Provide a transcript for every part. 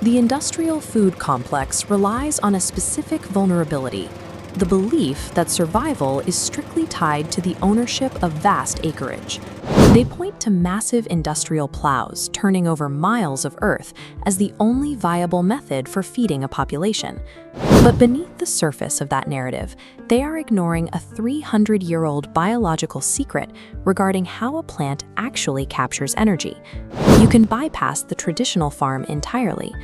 The industrial food complex relies on a specific vulnerability, the belief that survival is strictly tied to the ownership of vast acreage. They point to massive industrial plows turning over miles of earth as the only viable method for feeding a population. But beneath the surface of that narrative, they are ignoring a 300-year-old biological secret regarding how a plant actually captures energy. You can bypass the traditional farm entirely.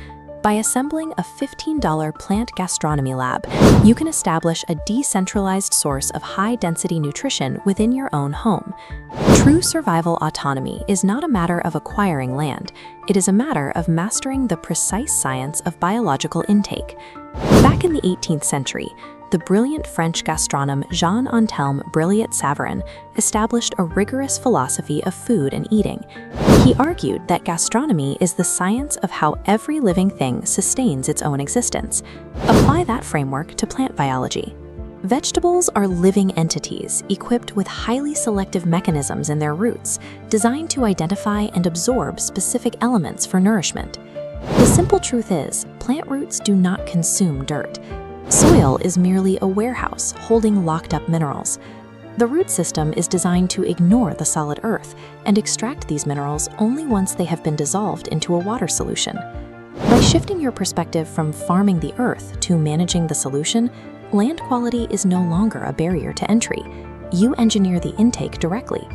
By assembling a $15 plant gastronomy lab, you can establish a decentralized source of high-density nutrition within your own home. True survival autonomy is not a matter of acquiring land. It is a matter of mastering the precise science of biological intake. Back in the 18th century, the brilliant French gastronome Jean-Antelme Brillat-Savarin established a rigorous philosophy of food and eating. He argued that gastronomy is the science of how every living thing sustains its own existence. Apply that framework to plant biology. Vegetables are living entities equipped with highly selective mechanisms in their roots, designed to identify and absorb specific elements for nourishment. The simple truth is, plant roots do not consume dirt. Soil is merely a warehouse holding locked-up minerals. The root system is designed to ignore the solid earth and extract these minerals only once they have been dissolved into a water solution. By shifting your perspective from farming the earth to managing the solution, land quality is no longer a barrier to entry. You engineer the intake directly.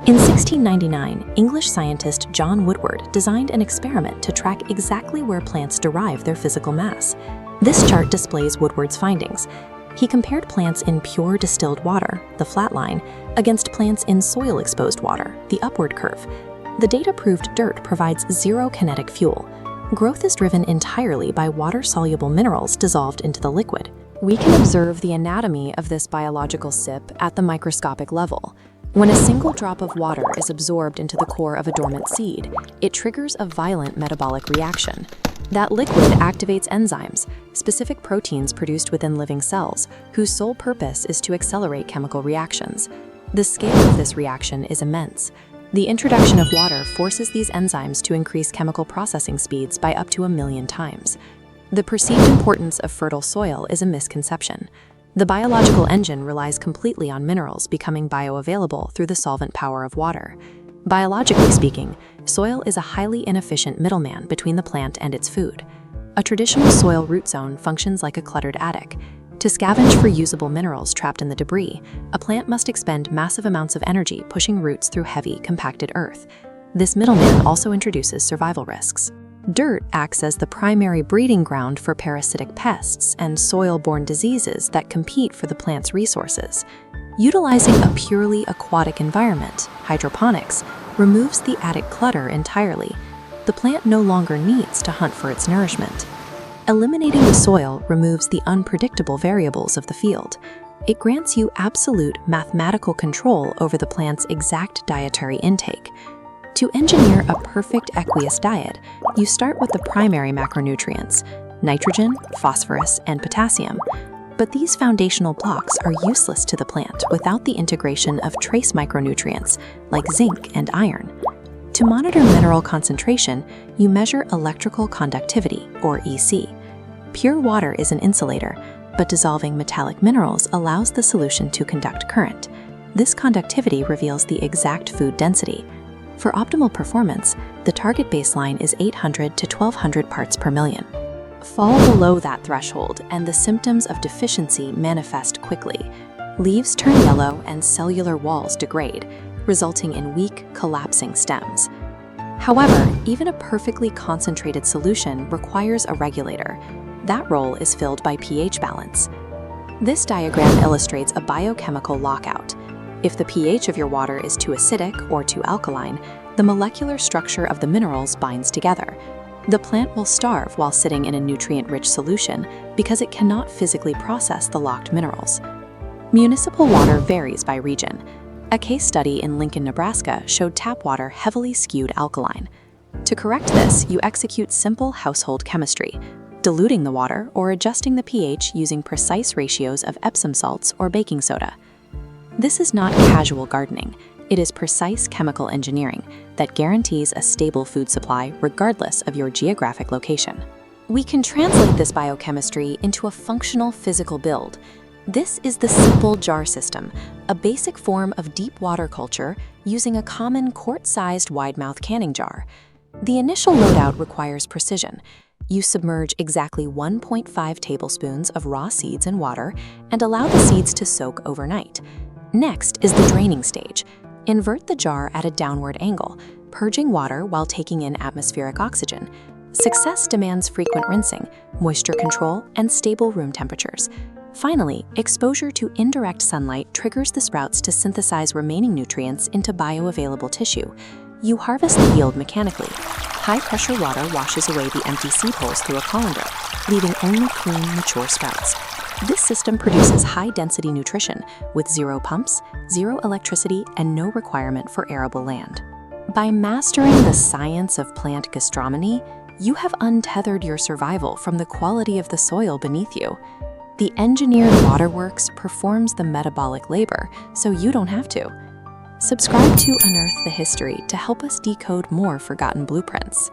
In 1699, English scientist John Woodward designed an experiment to track exactly where plants derive their physical mass. This chart displays Woodward's findings. He compared plants in pure distilled water, the flat line, against plants in soil-exposed water, the upward curve. The data proved dirt provides zero kinetic fuel. Growth is driven entirely by water-soluble minerals dissolved into the liquid. We can observe the anatomy of this biological sip at the microscopic level. When a single drop of water is absorbed into the core of a dormant seed, it triggers a violent metabolic reaction. That liquid activates enzymes, specific proteins produced within living cells, whose sole purpose is to accelerate chemical reactions. The scale of this reaction is immense. The introduction of water forces these enzymes to increase chemical processing speeds by up to 1,000,000 times. The perceived importance of fertile soil is a misconception. The biological engine relies completely on minerals becoming bioavailable through the solvent power of water. Biologically speaking, soil is a highly inefficient middleman between the plant and its food. A traditional soil root zone functions like a cluttered attic. To scavenge for usable minerals trapped in the debris, a plant must expend massive amounts of energy pushing roots through heavy, compacted earth. This middleman also introduces survival risks. Dirt acts as the primary breeding ground for parasitic pests and soil-borne diseases that compete for the plant's resources. Utilizing a purely aquatic environment, hydroponics, removes the attic clutter entirely. The plant no longer needs to hunt for its nourishment. Eliminating the soil removes the unpredictable variables of the field. It grants you absolute mathematical control over the plant's exact dietary intake. To engineer a perfect aqueous diet, you start with the primary macronutrients, nitrogen, phosphorus, and potassium. But these foundational blocks are useless to the plant without the integration of trace micronutrients like zinc and iron. To monitor mineral concentration, you measure electrical conductivity, or EC. Pure water is an insulator, but dissolving metallic minerals allows the solution to conduct current. This conductivity reveals the exact food density. For optimal performance, the target baseline is 800 to 1200 parts per million. Fall below that threshold and the symptoms of deficiency manifest quickly. Leaves turn yellow and cellular walls degrade, resulting in weak, collapsing stems. However, even a perfectly concentrated solution requires a regulator. That role is filled by pH balance. This diagram illustrates a biochemical lockout. If the pH of your water is too acidic or too alkaline, the molecular structure of the minerals binds together. The plant will starve while sitting in a nutrient-rich solution because it cannot physically process the locked minerals. Municipal water varies by region. A case study in Lincoln, Nebraska showed tap water heavily skewed alkaline. To correct this, you execute simple household chemistry, diluting the water or adjusting the pH using precise ratios of Epsom salts or baking soda. This is not casual gardening. It is precise chemical engineering that guarantees a stable food supply regardless of your geographic location. We can translate this biochemistry into a functional physical build. This is the simple jar system, a basic form of deep water culture using a common quart-sized wide-mouth canning jar. The initial loadout requires precision. You submerge exactly 1.5 tablespoons of raw seeds in water and allow the seeds to soak overnight. Next is the draining stage. Invert the jar at a downward angle, purging water while taking in atmospheric oxygen. Success demands frequent rinsing, moisture control, and stable room temperatures. Finally, exposure to indirect sunlight triggers the sprouts to synthesize remaining nutrients into bioavailable tissue. You harvest the yield mechanically. High-pressure water washes away the empty seed holes through a colander, leaving only clean, mature sprouts. This system produces high-density nutrition with zero pumps, zero electricity, and no requirement for arable land. By mastering the science of plant gastronomy, you have untethered your survival from the quality of the soil beneath you. The engineered waterworks performs the metabolic labor, so you don't have to. Subscribe to Unearth the History to help us decode more forgotten blueprints.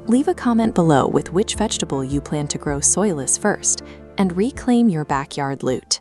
Leave a comment below with which vegetable you plan to grow soilless first, and reclaim your backyard loot.